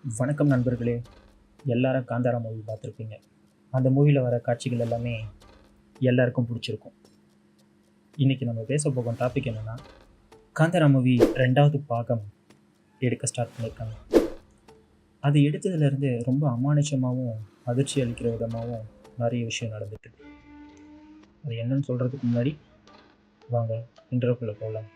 வணக்கம் நண்பர்களே. எல்லாரும் காந்தாரா மூவி பார்த்துருப்பீங்க. அந்த மூவியில் வர காட்சிகள் எல்லாமே எல்லாருக்கும் பிடிச்சிருக்கும். இன்றைக்கி நம்ம பேச போகும் டாபிக் என்னென்னா, காந்தாரா மூவி 2வது பாகம் எடுக்க ஸ்டார்ட் பண்ணியிருக்காங்க. அது எடுத்ததுலேருந்து ரொம்ப அமானுஷமாகவும் அதிர்ச்சி அளிக்கிற விதமாகவும் நிறைய விஷயம் நடந்துட்டு. அது என்னன்னு சொல்கிறதுக்கு முன்னாடி வாங்க இன்டர்வியூக்குள்ளே போகலாம்.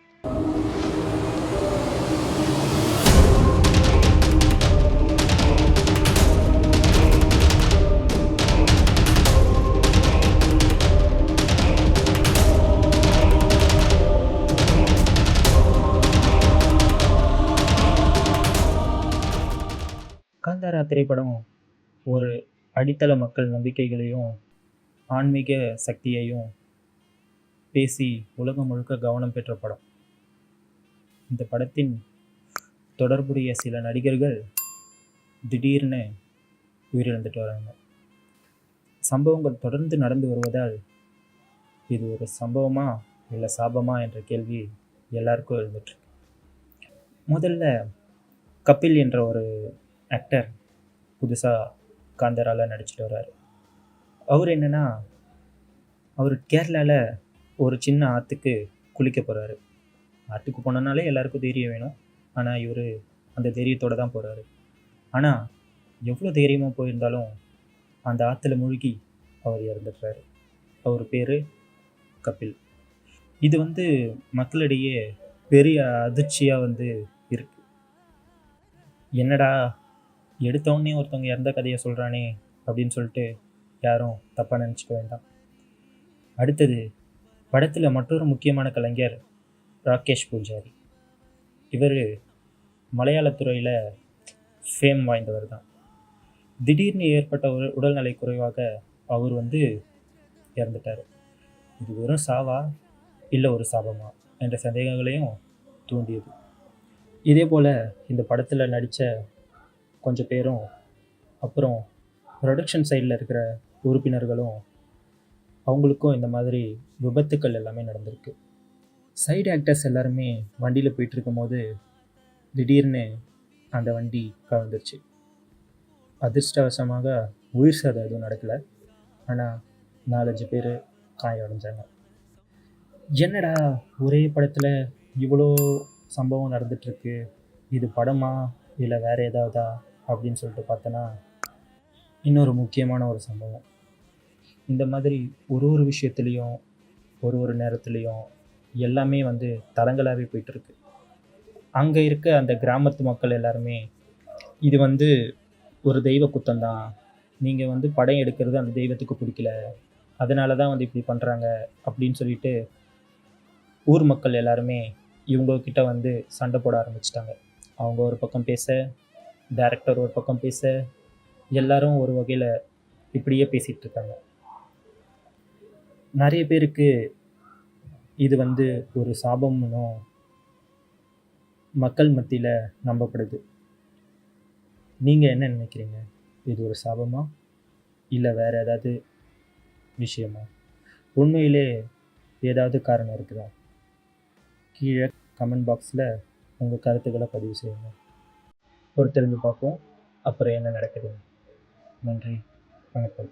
காந்தாரா திரைப்படம் ஒரு அடித்தள மக்கள் நம்பிக்கைகளையும் ஆன்மீக சக்தியையும் பேசி உலகம் முழுக்க கவனம் பெற்ற படம். இந்த படத்தின் தொடர்புடைய சில நடிகர்கள் திடீர்னு உயிரிழந்துட்டு வராங்க. சம்பவங்கள் தொடர்ந்து நடந்து வருவதால் இது ஒரு சம்பவமா இல்லை சாபமா என்ற கேள்வி எல்லாருக்கும் இருந்துட்டு. முதல்ல கபில் என்ற ஒரு ஆக்டர் புதுசாக காந்தாராவில் நடிச்சிட்டு வர்றாரு. அவர் என்னென்னா, அவர் கேரளாவில் ஒரு சின்ன ஆற்றுக்கு குளிக்க போகிறாரு. ஆற்றுக்கு போனனாலே எல்லாருக்கும் தைரியம் வேணும். ஆனால் இவர் அந்த தைரியத்தோடு தான் போகிறாரு. ஆனால் எவ்வளோ தைரியமாக போயிருந்தாலும் அந்த ஆற்றுல மூழ்கி அவர் இறந்துடுறாரு. அவர் பேர் கபில். இது மக்களிடையே பெரிய அதிர்ச்சியாக இருக்கு. என்னடா எடுத்தோடனே ஒருத்தவங்க இறந்த கதையை சொல்கிறானே அப்படின்னு சொல்லிட்டு யாரும் தப்பாக நினச்சிக்க வேண்டாம். அடுத்தது படத்தில் மற்றொரு முக்கியமான கலைஞர் ராகேஷ் பூஜாரி. இவர் மலையாளத்துறையில் ஃபேம் வாய்ந்தவர் தான். திடீர்னு ஏற்பட்ட ஒரு உடல்நலை குறைவாக அவர் இறந்துட்டார். இது வெறும் சாவா இல்லை ஒரு சாபமா என்ற சந்தேகங்களையும் தூண்டியது. இதே போல் இந்த படத்தில் நடித்த கொஞ்சம் பேரும் அப்புறம் ப்ரொடக்ஷன் சைடில் இருக்கிற உறுப்பினர்களும் அவங்களுக்கும் இந்த மாதிரி விபத்துக்கள் எல்லாமே நடந்திருக்கு. சைடு ஆக்டர்ஸ் எல்லாருமே வண்டியில் போயிட்டுருக்கும் போது திடீர்னு அந்த வண்டி கவிழ்ந்துருச்சு. அதிர்ஷ்டவசமாக உயிர் சேதம் எதுவும் நடக்கலை. ஆனால் 4-5 பேர் காயம் அடைஞ்சாங்க. என்னடா ஒரே படத்தில் இவ்வளோ சம்பவம் நடந்துகிட்ருக்கு, இது படமா இல்லை வேறு ஏதாவதா அப்படின்னு சொல்லிட்டு பார்த்தோன்னா, இன்னொரு முக்கியமான ஒரு சம்பவம். இந்த மாதிரி ஒரு விஷயத்துலேயும் ஒரு நேரத்துலேயும் எல்லாமே தடங்களாகவே போயிட்டுருக்கு. அங்கே இருக்க அந்த கிராமத்து மக்கள் எல்லாருமே இது ஒரு தெய்வ குத்தம்தான், நீங்கள் படம் எடுக்கிறது அந்த தெய்வத்துக்கு பிடிக்கல, அதனால தான் இப்படி பண்ணுறாங்க அப்படின்னு சொல்லிட்டு ஊர் மக்கள் எல்லாருமே இவங்கக்கிட்ட சண்டை போட ஆரம்பிச்சிட்டாங்க. அவங்க ஒரு பக்கம் பேச, டைரக்டர் ஒரு பக்கம் பேச, எல்லாரும் ஒரு வகையில் இப்படியே பேசிகிட்டு இருக்காங்க. நிறைய பேருக்கு இது ஒரு சாபம்னும் மக்கள் மத்தியில் நம்பப்படுது. நீங்கள் என்ன நினைக்கிறீங்க? இது ஒரு சாபமா இல்லை வேறு ஏதாவது விஷயமா? உண்மையிலே ஏதாவது காரணம் இருக்குதா? கீழே கமெண்ட் பாக்ஸில் உங்கள் கருத்துக்களை பதிவு செய்யுங்க. பொறுத்திருந்து பார்ப்போம் அப்புறம் என்ன நடக்குது. நன்றி, வணக்கம்.